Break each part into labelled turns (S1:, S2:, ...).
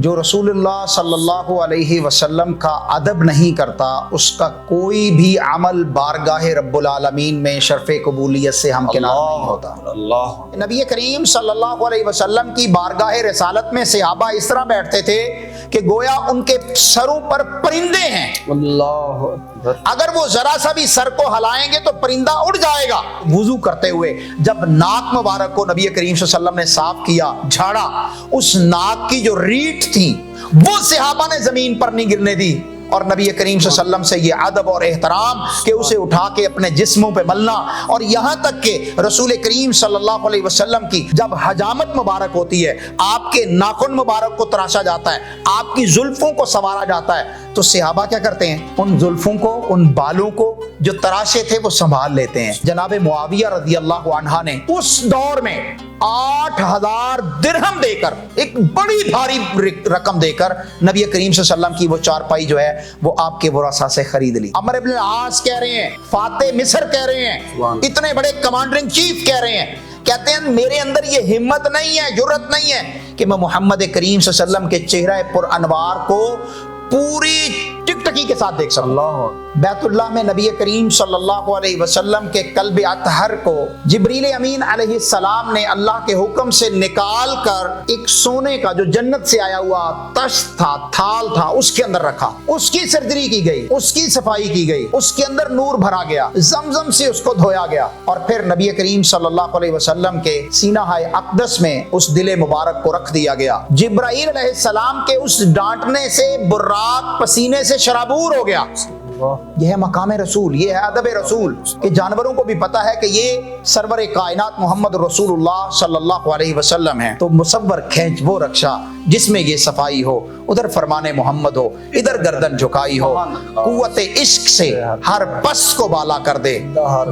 S1: جو رسول اللہ صلی اللہ علیہ وسلم کا ادب نہیں کرتا اس کا کوئی بھی عمل بارگاہ رب العالمین میں شرف قبولیت سے ہمکنار نہیں ہوتا۔ نبی کریم صلی اللہ علیہ وسلم کی بارگاہ رسالت میں صحابہ اس طرح بیٹھتے تھے کہ گویا ان کے سروں پر پرندے ہیں۔
S2: اللہ
S1: اگر وہ ذرا سا بھی سر کو ہلائیں گے تو پرندہ اڑ جائے گا۔ وضو کرتے ہوئے جب ناک مبارک کو نبی کریم صلی اللہ علیہ وسلم نے صاف کیا، جھاڑا، اس ناک کی جو ریٹ تھی وہ صحابہ نے زمین پر نہیں گرنے دی، اور نبی کریم صلی اللہ علیہ وسلم سے یہ ادب اور احترام کہ اسے اٹھا کے اپنے جسموں پہ ملنا، اور یہاں تک کہ رسول کریم صلی اللہ علیہ وسلم کی جب حجامت مبارک ہوتی ہے، آپ کے ناخن مبارک کو تراشا جاتا ہے، آپ کی زلفوں کو سنوارا جاتا ہے، تو صحابہ کیا کرتے ہیں؟ ان زلفوں کو، ان بالوں کو جو تراشے تھے وہ سنبھال لیتے ہیں۔ جناب معاویہ رضی اللہ عنہ نے اس دور میں 8,000 درہم دے کر، ایک بڑی بھاری رقم دے کر، نبی کریم صلی اللہ علیہ وسلم کی وہ چارپائی جو ہے وہ آپ کے ورثاء سے خرید لی۔ عمر ابن العاص کہہ رہے ہیں، فاتح مصر کہہ رہے ہیں، اتنے بڑے کمانڈر ان چیف کہہ رہے ہیں، کہتے ہیں میرے اندر یہ ہمت نہیں ہے، جرأت نہیں ہے کہ میں محمد کریم صلی اللہ علیہ وسلم کے چہرہ پر انوار کو پوری ٹک ٹکی کے ساتھ دیکھ سکوں۔ بیت اللہ میں نبی کریم صلی اللہ علیہ وسلم کے قلب اطہر کو جبریل امین علیہ السلام نے اللہ کے حکم سے نکال کر ایک سونے کا جو جنت سے آیا ہوا تشت تھا، تھال تھا، اس کے اندر رکھا، اس کی سرجری کی گئی، اس کی صفائی کی گئی، اس کے اندر نور بھرا گیا، زمزم سے اس کو دھویا گیا، اور پھر نبی کریم صلی اللہ علیہ وسلم کے سینہ اقدس میں اس دل مبارک کو رکھ دیا گیا۔ جبرائیل علیہ السلام کے اس ڈانٹنے سے براق پسینے سے شرابور ہو گیا۔ یہ ہے مقام رسول، یہ ہے ادب رسول، کہ جانوروں کو بھی پتا ہے کہ یہ سرور کائنات محمد رسول اللہ صلی اللہ علیہ وسلم ہے، تو مصور کھینچ وہ رکشا جس میں یہ صفائی ہو، ادھر فرمان محمد ہو، ادھر گردن جھکائی ہو، قوت عشق سے ہر پس کو بالا کر دے،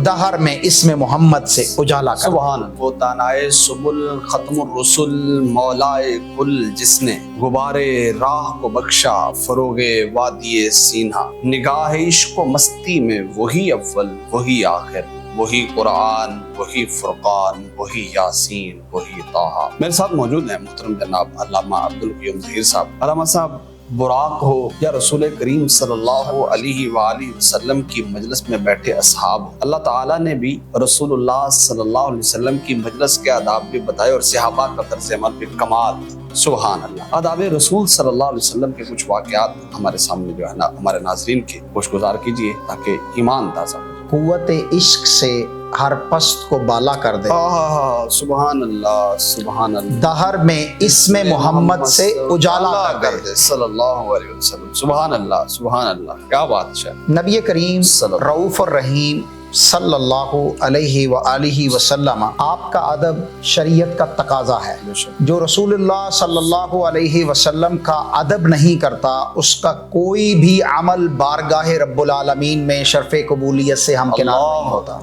S1: دہر میں اسم محمد سے اجالا کر دے۔
S2: سبحان اللہ۔ وہ دانائے سبل ختم الرسل مولائے کل، جس نے غبارے راہ کو بخشا فروغ وادی سینہ، نگاہ عشق و مستی میں وہی اول وہی آخر، وہی قرآن وہی فرقان وہی یاسین وہی طٰہٰ۔ میرے ساتھ موجود ہیں محترم جناب علامہ عبدالقیوم ظہیر صاحب۔ علامہ صاحب، براق ہو یا رسول کریم صلی اللہ علیہ وآلہ وسلم کی مجلس میں بیٹھے اصحاب ہو، اللہ تعالیٰ نے بھی رسول اللہ صلی اللہ علیہ وسلم کی مجلس کے آداب بھی بتائے اور صحابہ کا طرز عمل بھی کمال۔ سبحان اللہ۔ آداب رسول صلی اللہ علیہ وسلم کے کچھ واقعات ہمارے سامنے جو ہے نا ہمارے ناظرین کے گوشگزار کیجئے تاکہ ایمان تازہ ہو۔
S1: قوت عشق سے ہر پست کو بالا کر دے،
S2: سبحان اللہ سبحان اللہ،
S1: دہر میں اسم محمد سے اجالا کر دے۔
S2: صلی اللہ علیہ وسلم۔ سبحان اللہ سبحان اللہ، کیا بات ہے۔
S1: نبی کریم رؤوف الرحیم صلی اللہ علیہ وآلہ وسلم، آپ کا ادب شریعت کا تقاضا ہے۔ جو رسول اللہ صلی اللہ علیہ وسلم کا ادب نہیں کرتا اس کا کوئی بھی عمل بارگاہ رب العالمین میں شرف قبولیت سے ہمکنار نہیں ہوتا۔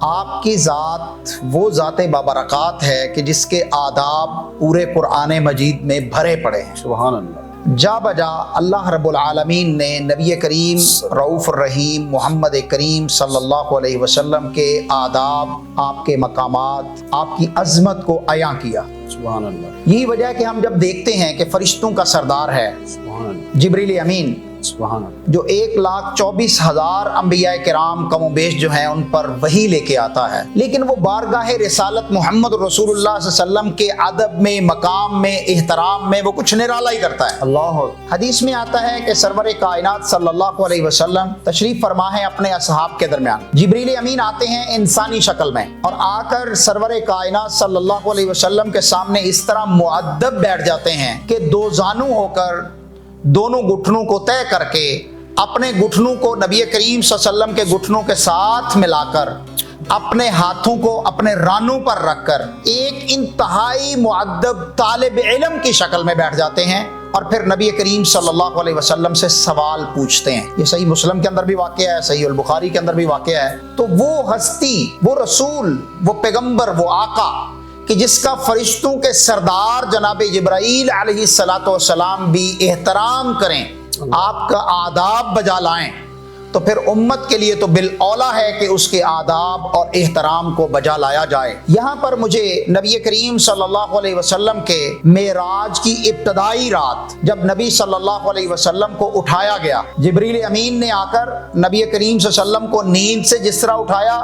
S1: آپ کی ذات وہ ذات بابرکات ہے کہ جس کے آداب پورے قرآن مجید میں بھرے پڑے ہیں۔
S2: سبحان اللہ۔
S1: جا بجا اللہ رب العالمین نے نبی کریم رؤوف الرحیم محمد کریم صلی اللہ علیہ وسلم کے آداب، آپ کے مقامات، آپ کی عظمت کو عیاں کیا۔
S2: سبحان اللہ۔
S1: یہی وجہ ہے کہ ہم جب دیکھتے ہیں کہ فرشتوں کا سردار ہے
S2: سبحان اللہ
S1: جبریل امین،
S2: سبحان اللہ،
S1: جو 1,24,000 انبیاء کرام کم و بیش جو ہیں ان پر وحی لے کے آتا ہے، لیکن وہ بارگاہ رسالت محمد رسول اللہ صلی اللہ علیہ وسلم کے ادب میں، مقام میں، احترام میں وہ کچھ نرالا ہی کرتا ہے۔
S2: اللہ۔
S1: حدیث میں آتا ہے کہ سرور کائنات صلی اللہ علیہ وسلم تشریف فرما ہے اپنے اصحاب کے درمیان، جبریل امین آتے ہیں انسانی شکل میں اور آ کر سرور کائنات صلی اللہ علیہ وسلم کے سامنے اس طرح مؤدب بیٹھ جاتے ہیں کہ دو زانو ہو کر دونوں گھٹنوں کو طے کر کے اپنے گھٹنوں کو نبی کریم صلی اللہ علیہ وسلم کے گھٹنوں کے ساتھ ملا کر اپنے ہاتھوں کو اپنے رانوں پر رکھ کر ایک انتہائی مؤدب طالب علم کی شکل میں بیٹھ جاتے ہیں، اور پھر نبی کریم صلی اللہ علیہ وسلم سے سوال پوچھتے ہیں۔ یہ صحیح مسلم کے اندر بھی واقعہ ہے، صحیح البخاری کے اندر بھی واقعہ ہے۔ تو وہ ہستی، وہ رسول، وہ پیغمبر، وہ آقا کہ جس کا فرشتوں کے سردار جناب جبرائیل علیہ الصلوۃ والسلام بھی احترام کریں، آپ کا آداب بجا لائیں، تو پھر امت کے لیے تو بالأولیٰ ہے کہ اس کے آداب اور احترام کو بجا لایا جائے۔ یہاں پر مجھے نبی کریم صلی اللہ علیہ وسلم کے معراج کی ابتدائی رات جب نبی صلی اللہ علیہ وسلم کو اٹھایا گیا، جبریل امین نے آ کر نبی کریم صلی اللہ علیہ وسلم کو نیند سے جس طرح اٹھایا،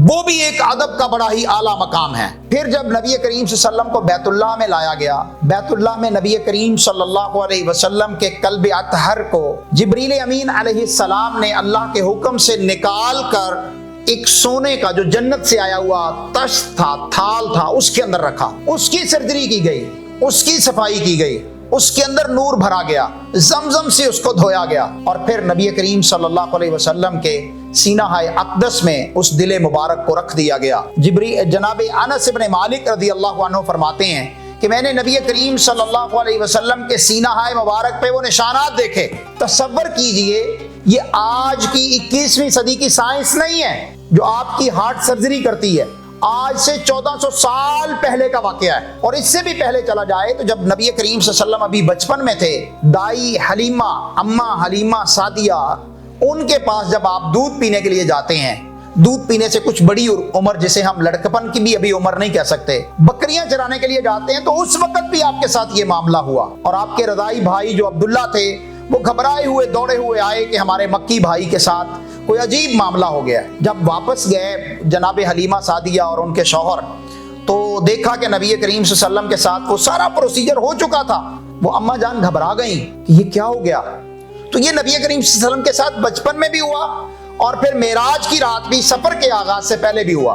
S1: وہ بھی ایک ادب کا بڑا ہی اعلیٰ مقام ہے۔ پھر جب نبی کریم صلی اللہ علیہ وسلم کو بیت اللہ میں لایا گیا، بیت اللہ میں نبی کریم صلی اللہ علیہ وسلم کے قلب اطہر کو جبریل امین علیہ السلام نے اللہ کے حکم سے نکال کر ایک سونے کا جو جنت سے آیا ہوا تشت تھا، تھال تھا، اس کے اندر رکھا، اس کی سرجری کی گئی، اس کی صفائی کی گئی، اس کے اندر نور بھرا گیا، زمزم سے اس کو دھویا گیا، اور پھر نبی کریم صلی اللہ علیہ وسلم کے سینہ اقدس میں اس دل مبارک کو رکھ دیا گیا۔ جناب انس بن مالک رضی اللہ عنہ فرماتے ہیں کہ میں نے نبی کریم صلی اللہ علیہ وسلم کے سینہ مبارک پہ وہ نشانات دیکھے۔ تصور کیجئے، یہ آج کی 21ویں صدی کی سائنس نہیں ہے جو آپ کی ہارٹ سرجری کرتی ہے، آج سے 1400 سال پہلے کا واقعہ ہے۔ اور اس سے بھی پہلے چلا جائے تو جب نبی کریم صلی اللہ علیہ وسلم ابھی بچپن میں تھے، دائی حلیمہ، اماں حلیمہ سعدیہ، ان کے پاس جب آپ دودھ پینے کے لیے جاتے ہیں، دودھ پینے سے کچھ بڑی عمر، جسے ہم لڑکپن کی بھی ابھی عمر نہیں کہہ سکتے، بکریاں چرانے کے لیے جاتے ہیں، تو اس وقت بھی آپ کے ساتھ یہ معاملہ ہوا، اور آپ کے رضائی بھائی جو عبداللہ تھے وہ گھبرائے ہوئے دوڑے ہوئے آئے کہ ہمارے مکی بھائی کے ساتھ کوئی عجیب معاملہ ہو گیا۔ جب واپس گئے جناب حلیمہ سعدیہ اور ان کے شوہر، تو دیکھا کہ نبی کریم صلی اللہ علیہ وسلم کے ساتھ وہ سارا پروسیجر ہو چکا تھا۔ وہ اماں جان گھبرا گئیں کہ یہ کیا ہو گیا۔ تو یہ نبی کریم صلی اللہ علیہ وسلم کے ساتھ بچپن میں بھی ہوا، اور پھر معراج کی رات بھی سفر کے آغاز سے پہلے بھی ہوا۔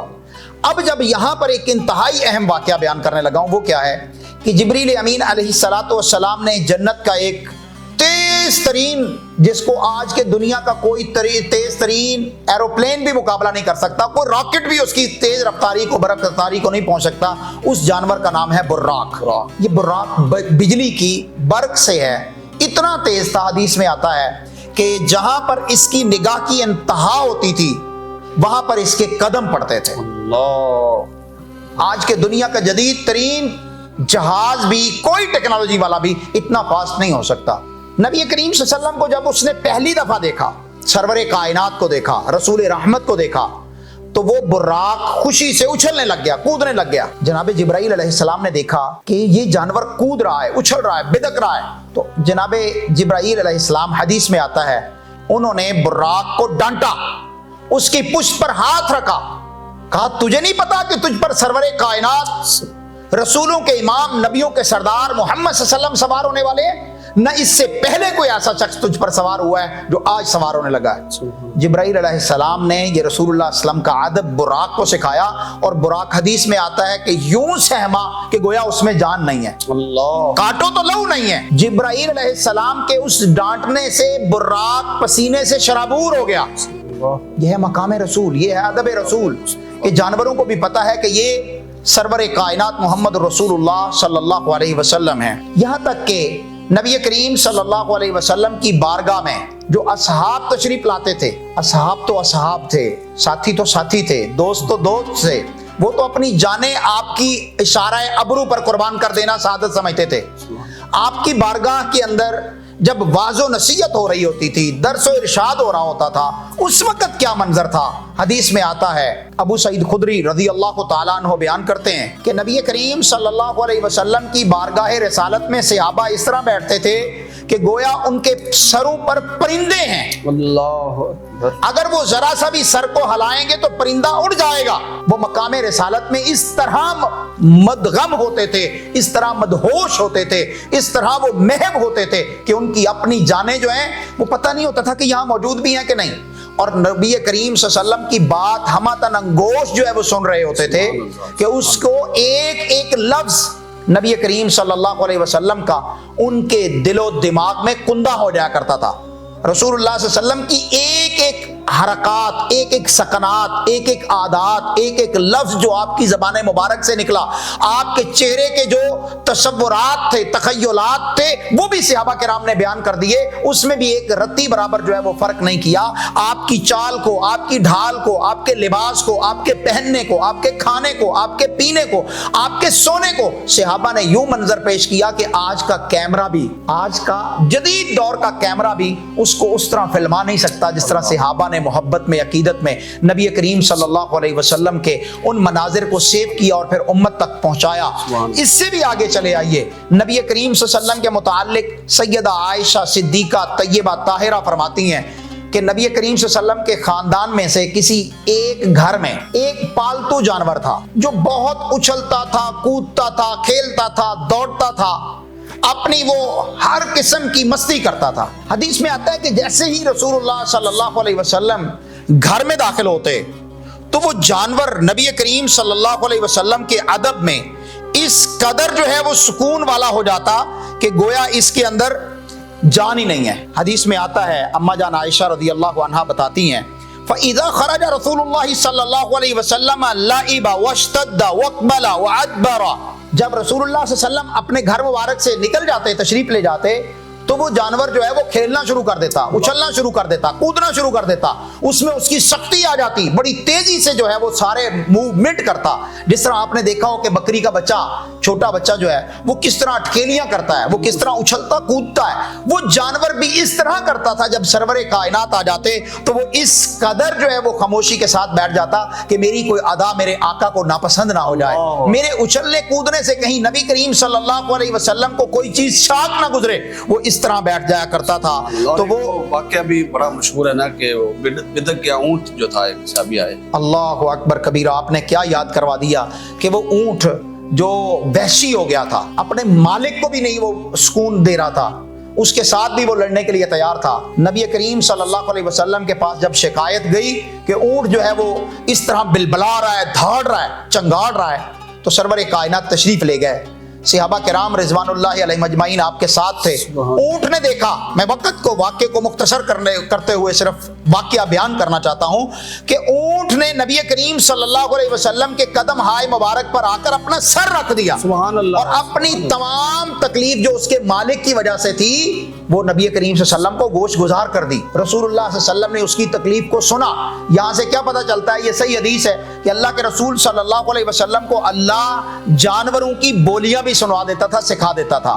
S1: اب جب یہاں پر ایک انتہائی اہم واقعہ بیان کرنے لگا ہوں، وہ کیا ہے کہ جبریل امین علیہ السلام نے جنت کا ایک تیز ترین، جس کو آج کے دنیا کا کوئی تیز ترین ایروپلین بھی مقابلہ نہیں کر سکتا، کوئی راکٹ بھی اس کی تیز رفتاری کو، برق رفتاری کو نہیں پہنچ سکتا، اس جانور کا نام ہے براق۔ یہ براق بجلی کی برق سے ہے، اتنا تیز تھا، حدیث میں آتا ہے کہ جہاں پر اس کی نگاہ کی انتہا ہوتی تھی وہاں پر اس کے قدم پڑتے تھے۔ اللہ، آج کے دنیا کا جدید ترین جہاز بھی، کوئی ٹیکنالوجی والا بھی اتنا فاسٹ نہیں ہو سکتا۔ نبی کریم صلی اللہ علیہ وسلم کو جب اس نے پہلی دفعہ دیکھا، سرور کائنات کو دیکھا، رسول رحمت کو دیکھا، تو وہ براق خوشی سے اچھلنے لگ گیا، کودنے لگ گیا۔ جناب جبرائیل علیہ السلام نے دیکھا کہ یہ جانور کود رہا ہے، اچھل رہا ہے، بدک رہا ہے، تو جناب جبرائیل علیہ السلام، حدیث میں آتا ہے، انہوں نے براق کو ڈانٹا، اس کی پشت پر ہاتھ رکھا، کہا تجھے نہیں پتا کہ تجھ پر سرور کائنات، رسولوں کے امام، نبیوں کے سردار محمد صلی اللہ علیہ وسلم سوار ہونے والے ہیں؟ نہ اس سے پہلے کوئی ایسا شخص تجھ پر سوار ہوا ہے جو آج سوار ہونے لگا ہے۔ جبرائیل علیہ السلام نے یہ رسول اللہ صلی اللہ علیہ وسلم کا ادب براق کو سکھایا، اور براق حدیث میں آتا ہے کہ یوں سہما کہ گویا اس میں جان نہیں ہے، اللہ، کاٹو تو لہو نہیں ہے۔ جبرائیل علیہ السلام کے اس ڈانٹنے سے براق پسینے سے شرابور ہو گیا۔ یہ ہے مقام رسول، یہ ہے ادب رسول، کہ جانوروں کو بھی پتا ہے کہ یہ سرور کائنات محمد رسول اللہ صلی اللہ علیہ وسلم ہے۔ یہاں تک کہ نبی کریم صلی اللہ علیہ وسلم کی بارگاہ میں جو اصحاب تشریف لاتے تھے، اصحاب تو اصحاب تھے، ساتھی تو ساتھی تھے، دوست تو دوست تھے، وہ تو اپنی جانیں آپ کی اشارہ ابرو پر قربان کر دینا سعادت سمجھتے تھے۔ آپ کی بارگاہ کے اندر جب واعظ و نصیحت ہو رہی ہوتی تھی، درس و ارشاد ہو رہا ہوتا تھا، اس وقت کیا منظر تھا؟ حدیث میں آتا ہے، ابو سعید خدری رضی اللہ تعالیٰ عنہ بیان کرتے ہیں کہ نبی کریم صلی اللہ علیہ وسلم کی بارگاہ رسالت میں صحابہ اس طرح بیٹھتے تھے کہ گویا ان کے سروں پر پرندے ہیں، اللہ اکبر، اگر وہ ذرا سا بھی سر کو ہلائیں گے تو پرندہ اڑ جائے گا۔ وہ مقام رسالت میں اس طرح مدغم ہوتے تھے، اس طرح مدہوش ہوتے تھے، اس طرح وہ محب ہوتے تھے کہ ان کی اپنی جانیں جو ہیں وہ پتہ نہیں ہوتا تھا کہ یہاں موجود بھی ہیں کہ نہیں، اور نبی کریم صلی اللہ علیہ وسلم کی بات ہماتن انگوش جو ہے وہ سن رہے ہوتے تھے کہ اس کو ایک ایک لفظ نبی کریم صلی اللہ علیہ وسلم کا ان کے دل و دماغ میں کندہ ہو جایا کرتا تھا۔ رسول اللہ صلی اللہ علیہ وسلم کی ایک ایک حرکات، ایک ایک سکنات، ایک ایک عادات، ایک ایک لفظ جو آپ کی زبان مبارک سے نکلا، آپ کے چہرے کے جو تصورات تھے، تخیلات تھے، وہ بھی صحابہ کرام نے بیان کر دیے. اس میں بھی ایک رتی برابر جو ہے وہ فرق نہیں کیا. آپ کی چال کو، آپ کی ڈھال کو، آپ کے لباس کو، آپ کے پہننے کو، آپ کے کھانے کو، آپ کے پینے کو، آپ کے سونے کو صحابہ نے یوں منظر پیش کیا کہ آج کا کیمرہ بھی، آج کا جدید دور کا کیمرہ بھی اس کو اس طرح فلما نہیں سکتا جس طرح صحابہ نے محبت میں، عقیدت میں نبی کریم صلی اللہ علیہ وسلم کے ان مناظر کو سیو کیا اور پھر امت تک پہنچایا. اس سے بھی آگے چلے آئیے، نبی کریم صلی اللہ علیہ وسلم کے متعلق سیدہ عائشہ صدیقہ طیبہ طاہرہ فرماتی ہیں کہ نبی کریم صلی اللہ علیہ وسلم کے خاندان میں سے کسی ایک گھر میں ایک پالتو جانور تھا جو بہت اچھلتا تھا، کودتا تھا، کھیلتا تھا، دوڑتا تھا، اپنی وہ ہر قسم کی مستی کرتا تھا. حدیث میں آتا ہے کہ جیسے ہی رسول اللہ صلی اللہ علیہ وسلم گھر میں داخل ہوتے تو وہ جانور نبی کریم صلی اللہ علیہ وسلم کے ادب میں اس قدر جو ہے وہ سکون والا ہو جاتا کہ گویا اس کے اندر جان ہی نہیں ہے. حدیث میں آتا ہے، اما جان عائشہ رضی اللہ عنہا بتاتی ہیں، فَإِذَا خَرَجَ رَسُولُ اللَّهِ صلی اللہ علیہ وسلم لَعِبَ وَاشْتَدَّ وَاقْبَلَ وَعَدْبَرَ. جب رسول اللہ صلی اللہ علیہ وسلم اپنے گھر مبارک سے نکل جاتے، تشریف لے جاتے، تو وہ جانور جو ہے وہ کھیلنا شروع کر دیتا، اچھلنا شروع کر دیتا، کودنا شروع کر دیتا. اس میں اس کی سختی آ جاتی، بڑی تیزی سے جو ہے وہ سارے موومنٹ کرتا. جس طرح آپ نے دیکھا ہو کہ بکری کا بچہ، چھوٹا بچہ جو ہے وہ کس طرح اٹکیلیاں کرتا ہے، وہ کس طرح اچھلتا کودتا ہے، وہ جانور بھی اس طرح کرتا تھا. جب سرور کائنات آ جاتے تو وہ اس قدر جو ہے وہ خاموشی کے ساتھ بیٹھ جاتا کہ میری کوئی ادا میرے آقا کو ناپسند نہ ہو جائے، میرے اچھلنے کودنے سے کہیں نبی کریم صلی اللہ علیہ وسلم کو کوئی چیز شاک نہ گزرے، وہ اس طرح بیٹھ جایا کرتا تھا. تو وہ
S2: واقعہ بھی بڑا مشہور ہے نا کہ وہ بدک گیا اونٹ جو تھا، ایک صحابی آئے،
S1: اللہ اکبر کبیرہ، آپ نے کیا یاد کروا دیا کہ وہ اونٹ جو وحشی ہو گیا تھا، اپنے مالک کو بھی نہیں وہ سکون دے رہا تھا، اس کے ساتھ بھی وہ لڑنے کے لیے تیار تھا. نبی کریم صلی اللہ علیہ وسلم کے پاس جب شکایت گئی کہ اونٹ جو ہے وہ اس طرح بلبلا رہا ہے، دھاڑ رہا ہے، چنگاڑ رہا ہے، تو سرور کائنات تشریف لے گئے. صحابہ کرام رضوان اللہ علیہ مجمعین آپ کے ساتھ تھے. اونٹ نے دیکھا، میں وقت کو، واقعے کو مختصر کرتے ہوئے صرف واقعہ بیان کرنا چاہتا ہوں کہ اونٹ نے نبی کریم صلی اللہ علیہ وسلم کے قدم ہائے مبارک پر آ کر اپنا سر رکھ دیا،
S2: سبحان اللہ،
S1: اور اپنی تمام تکلیف جو اس کے مالک کی وجہ سے تھی وہ نبی کریم صلی اللہ علیہ وسلم کو گوش گزار کر دی. رسول اللہ صلی اللہ علیہ وسلم نے اس کی تکلیف کو سنا. یہاں سے کیا پتہ چلتا ہے، یہ صحیح حدیث ہے کہ اللہ کے رسول صلی اللہ علیہ وسلم کو اللہ جانوروں کی بولیاں بھی سنوا دیتا تھا، سکھا دیتا تھا.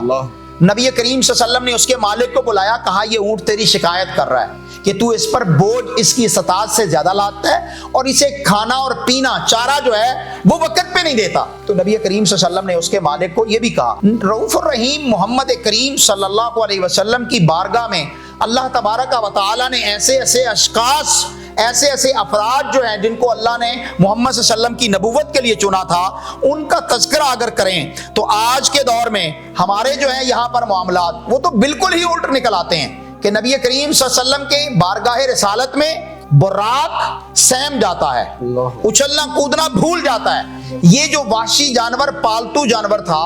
S1: نبی کریم صلی اللہ علیہ وسلم نے اس کے مالک کو بلایا، کہا یہ اونٹ تیری شکایت کر رہا ہے کہ تو اس پر بوجھ اس کی استطاعت سے زیادہ لاتا ہے اور اسے کھانا اور پینا، چارہ جو ہے وہ وقت پہ نہیں دیتا. تو نبی کریم صلی اللہ علیہ وسلم نے اس کے مالک کو یہ بھی کہا. رؤوف الرحیم محمد کریم صلی اللہ علیہ وسلم کی بارگاہ میں اللہ تبارک و تعالی نے ایسے ایسے اشخاص، ایسے ایسے افراد جو ہیں جن کو اللہ نے محمد صلی اللہ علیہ وسلم کی نبوت کے لیے چنا تھا، ان کا تذکرہ اگر کریں تو آج کے دور میں ہمارے جو ہیں یہاں پر معاملات وہ تو بالکل ہی الٹ نکل آتے ہیں کہ نبی کریم صلی اللہ علیہ وسلم کے بارگاہ رسالت میں براق سیم جاتا ہے، اچھلنا کودنا بھول جاتا ہے. یہ جو وحشی جانور، پالتو جانور تھا،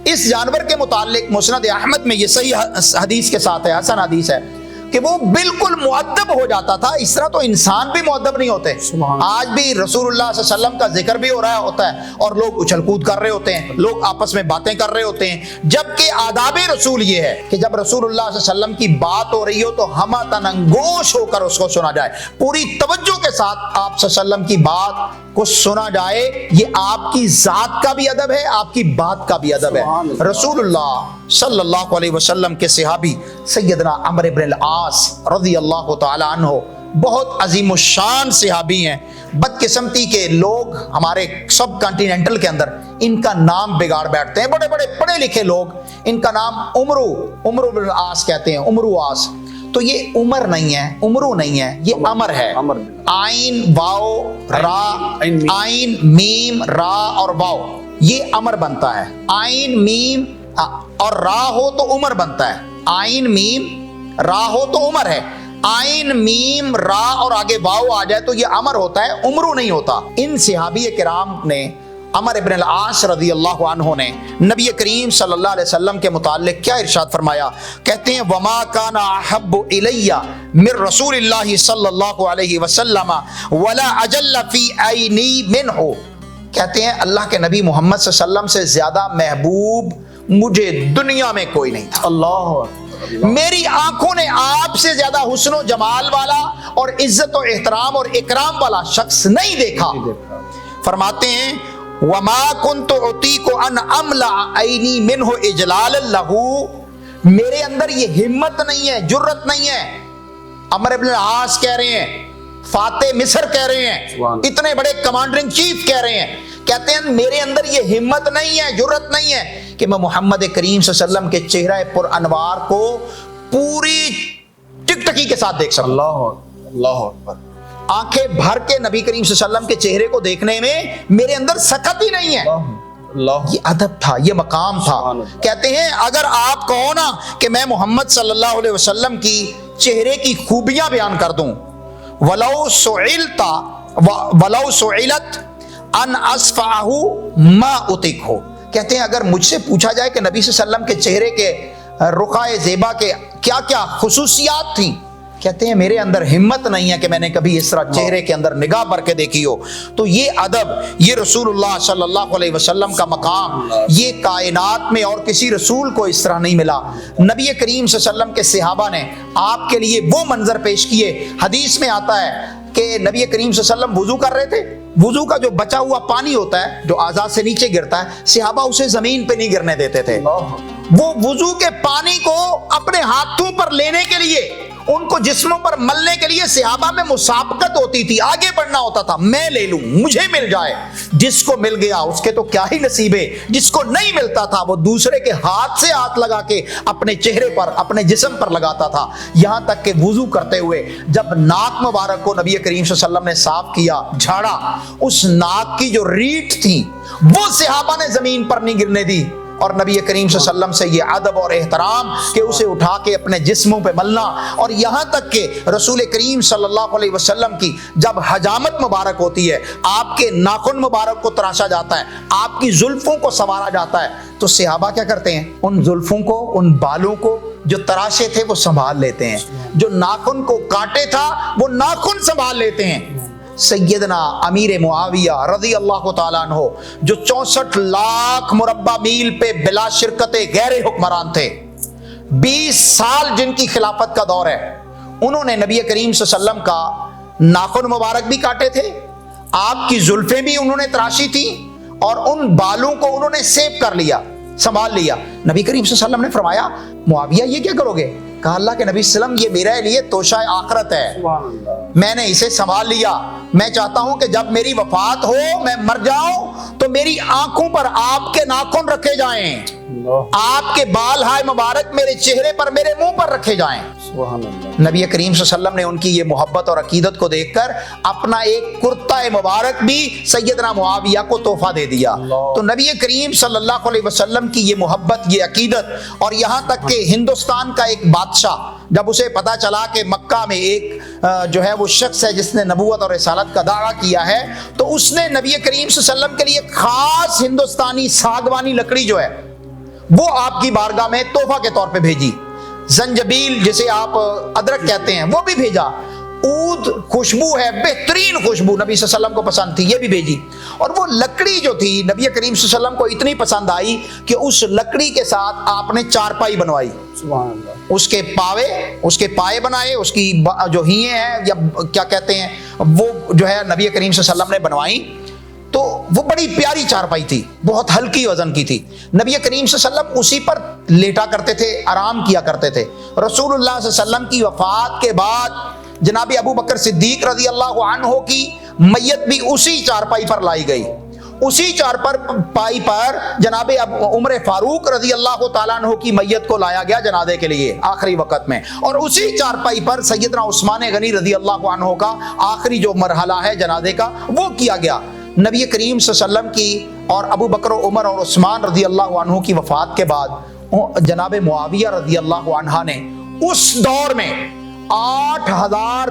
S1: اس جانور کے متعلق مسند احمد میں یہ صحیح حدیث کے ساتھ ہے، حسن حدیث ہے کہ وہ بالکل مؤدب ہو جاتا تھا. اس طرح تو انسان بھی مؤدب نہیں ہوتے. آج بھی رسول اللہ صلی اللہ علیہ وسلم کا ذکر بھی ہو رہا ہوتا ہے اور لوگ اچھل کود کر رہے ہوتے ہیں، لوگ آپس میں باتیں کر رہے ہوتے ہیں، جبکہ آداب رسول یہ ہے کہ جب رسول اللہ صلی اللہ علیہ وسلم کی بات ہو رہی ہو تو ہمہ انگوش ہو کر اس کو سنا جائے، پوری توجہ کے ساتھ آپ صلی اللہ علیہ وسلم کی بات کو سنا جائے. یہ آپ کی ذات کا بھی ادب ہے، آپ کی بات کا بھی ادب ہے. رسول اللہ صلی اللہ علیہ وسلم کے صحابی سیدنا عمرو بن العاص رضی اللہ تعالی عنہ بہت عظیم الشان صحابی ہیں. بدقسمتی کے لوگ ہمارے سب کانٹیننٹل کے اندر ان کا نام بگاڑ بیٹھتے ہیں. بڑے بڑے پڑھے لکھے لوگ ان کا نام عمرو بن العاص کہتے ہیں، عمرو عاص. تو یہ عمر نہیں ہے، عمرو نہیں ہے، یہ امر ہے. آئین واو را، آئین میم را اور واو، یہ امر بنتا ہے. آئین میم اور را ہو تو عمر بنتا ہے. آئین میم را ہو تو عمر ہے. آئین میم را اور آگے واو آ جائے تو یہ امر ہوتا ہے، عمرو نہیں ہوتا. ان صحابی کرام نے عمر ابن العاص رضی اللہ عنہ نے نبی کریم صلی اللہ علیہ وسلم کے متعلق کیا ارشاد فرمایا؟ کہتے ہیں وما کان احب الی من رسول اللہ صلی اللہ علیہ وسلم ولا اجل فی عینی منہ، کہتے ہیں اللہ کے نبی محمد صلی اللہ علیہ وسلم سے زیادہ محبوب مجھے دنیا میں کوئی نہیں تھا،
S2: اللہ
S1: میری آنکھوں نے آپ سے زیادہ حسن و جمال والا اور عزت و احترام اور اکرام والا شخص نہیں دیکھا۔ فرماتے ہیں وما كنت اطيق ان املا عيني منه اجلالا له، میرے اندر یہ ہمت نہیں ہے، جرت نہیں ہے۔ عمر ابن العاص کہہ رہے ہیں، فاتح مصر کہہ رہے ہیں، اتنے بڑے کمانڈر ان چیف کہہ رہے ہیں، کہتے ہیں میرے اندر یہ ہمت نہیں ہے، جرت نہیں ہے کہ میں محمد کریم صلی اللہ علیہ وسلم کے چہرہ پر انوار کو پوری ٹکٹکی کے ساتھ دیکھ سکوں۔
S2: اللہ اکبر،
S1: آنکھیں بھر کے نبی کریم صلی اللہ علیہ وسلم کے چہرے کو دیکھنے میں میرے اندر سخت ہی نہیں ہے۔
S2: اللہ
S1: یہ ادب تھا، یہ مقام تھا۔ کہتے ہیں اگر آپ کہو نا کہ میں محمد صلی اللہ علیہ وسلم کی چہرے کی خوبیاں بیان کر دوں، ولو سئلت ان اصفعہ ما اطیق ہو، کہتے ہیں اگر مجھ سے پوچھا جائے کہ نبی صلی اللہ علیہ وسلم کے چہرے کے رخائے زیبا کے کیا کیا خصوصیات تھیں، کہتے ہیں میرے اندر ہمت نہیں ہے کہ میں نے کبھی اس طرح چہرے کے اندر نگاہ بھر کے دیکھی ہو۔ تو یہ ادب، یہ رسول اللہ صلی اللہ علیہ وسلم کا مقام، یہ کائنات میں اور کسی رسول کو اس طرح نہیں ملا۔ نبی کریم صلی اللہ علیہ وسلم کے صحابہ نے آپ کے لیے وہ منظر پیش کیے۔ حدیث میں آتا ہے کہ نبی کریم صلی اللہ علیہ وسلم وضو کر رہے تھے، وضو کا جو بچا ہوا پانی ہوتا ہے جو اعضاء سے نیچے گرتا ہے، صحابہ اسے زمین پہ نہیں گرنے دیتے تھے۔ وہ وضو کے پانی کو اپنے ہاتھوں پر لینے کے لیے، ان کو جسموں پر ملنے کے لیے صحابہ میں مسابقت ہوتی تھی، آگے بڑھنا ہوتا تھا، میں لے لوں، مجھے مل جائے۔ جس کو مل گیا اس کے تو کیا ہی نصیب ہے، جس کو نہیں ملتا تھا وہ دوسرے کے ہاتھ سے ہاتھ لگا کے اپنے چہرے پر، اپنے جسم پر لگاتا تھا۔ یہاں تک کہ وضو کرتے ہوئے جب ناک مبارک کو نبی کریم صلی اللہ علیہ وسلم نے صاف کیا، جھاڑا، اس ناک کی جو ریٹ تھی وہ صحابہ نے زمین پر نہیں گرنے دی، اور نبی کریم صلی اللہ علیہ وسلم سے یہ ادب اور احترام کہ اسے اٹھا کے اپنے جسموں پہ ملنا، اور یہاں تک کہ رسول کریم صلی اللہ علیہ وسلم کی جب حجامت مبارک ہوتی ہے، آپ کے ناخن مبارک کو تراشا جاتا ہے، آپ کی زلفوں کو سنوارا جاتا ہے، تو صحابہ کیا کرتے ہیں؟ ان زلفوں کو، ان بالوں کو جو تراشے تھے وہ سنبھال لیتے ہیں، جو ناخن کو کاٹے تھا وہ ناخن سنبھال لیتے ہیں۔ سیدنا امیر معاویہ رضی اللہ تعالیٰ عنہ جو 64 لاکھ مربع میل پہ بلا شرکت غیر حکمران تھے، 20 سال جن کی خلافت کا دور ہے، انہوں نے نبی کریم صلی اللہ علیہ وسلم کا ناخن مبارک بھی کاٹے تھے، آپ کی زلفیں بھی انہوں نے تراشی تھی، اور ان بالوں کو انہوں نے سیو کر لیا، سنبھال لیا۔ نبی کریم صلی اللہ علیہ وسلم نے فرمایا معاویہ یہ کیا کرو گے؟ کہا اللہ کے نبی صلی اللہ علیہ وسلم یہ میرے لیے توشہ آخرت ہے، میں نے اسے سنبھال لیا، میں چاہتا ہوں کہ جب میری وفات ہو، میں مر جاؤں تو میری آنکھوں پر آپ کے ناخن رکھے جائیں، آپ کے بال ہائے مبارک میرے چہرے پر، میرے منہ پر رکھے جائیں۔ نبی کریم صلی اللہ علیہ وسلم نے ان کی یہ محبت اور عقیدت کو دیکھ کر اپنا ایک کرتا مبارک بھی سیدنا معاویہ کو تحفہ دے دیا۔ تو نبی کریم صلی اللہ علیہ وسلم کی یہ محبت، یہ عقیدت، اور یہاں تک کہ ہندوستان کا ایک بادشاہ جب اسے پتا چلا کہ مکہ میں ایک جو ہے وہ شخص ہے جس نے نبوت اور رسالت کا دعویٰ کیا ہے، تو اس نے نبی کریم صلی اللہ علیہ وسلم کے لیے خاص ہندوستانی ساگوانی لکڑی جو ہے وہ آپ کی بارگاہ میں تحفہ کے طور پہ بھیجی، زنجبیل جسے آپ ادرک کہتے ہیں وہ بھی بھیجا، عود خوشبو ہے، بہترین خوشبو نبی صلی اللہ علیہ وسلم کو پسند تھی، یہ بھی بھیجی، اور وہ لکڑی جو تھی نبی کریم صلی اللہ علیہ وسلم کو اتنی پسند آئی کہ اس لکڑی کے ساتھ آپ نے چارپائی بنوائی، اس کے پائے بنائے، اس کی جو ہیئیں ہیں یا کیا کہتے ہیں وہ جو ہے نبی کریم صلی اللہ علیہ وسلم نے بنوائی، تو وہ بڑی پیاری چارپائی تھی، بہت ہلکی وزن کی تھی۔ نبی کریم صلی اللہ علیہ وسلم اسی پر لیٹا کرتے تھے، آرام کیا کرتے تھے۔ رسول اللہ صلی اللہ علیہ وسلم کی وفات کے بعد جناب ابو بکر صدیق رضی اللہ عنہ کی میت بھی اسی چارپائی پر لائی گئی، اسی چارپائی پر جناب عمر فاروق رضی اللہ تعالیٰ عنہ کی میت کو لایا گیا جنازے کے لیے آخری وقت میں، اور اسی چارپائی پر سیدنا عثمان غنی رضی اللہ عنہ کا آخری جو مرحلہ ہے جنازے کا وہ کیا گیا۔ نبی کریم صلی اللہ علیہ وسلم کی اور ابو بکر و عمر اور عثمان رضی اللہ عنہ کی وفات کے بعد جناب معاویہ رضی اللہ عنہ نے اس دور میں 8000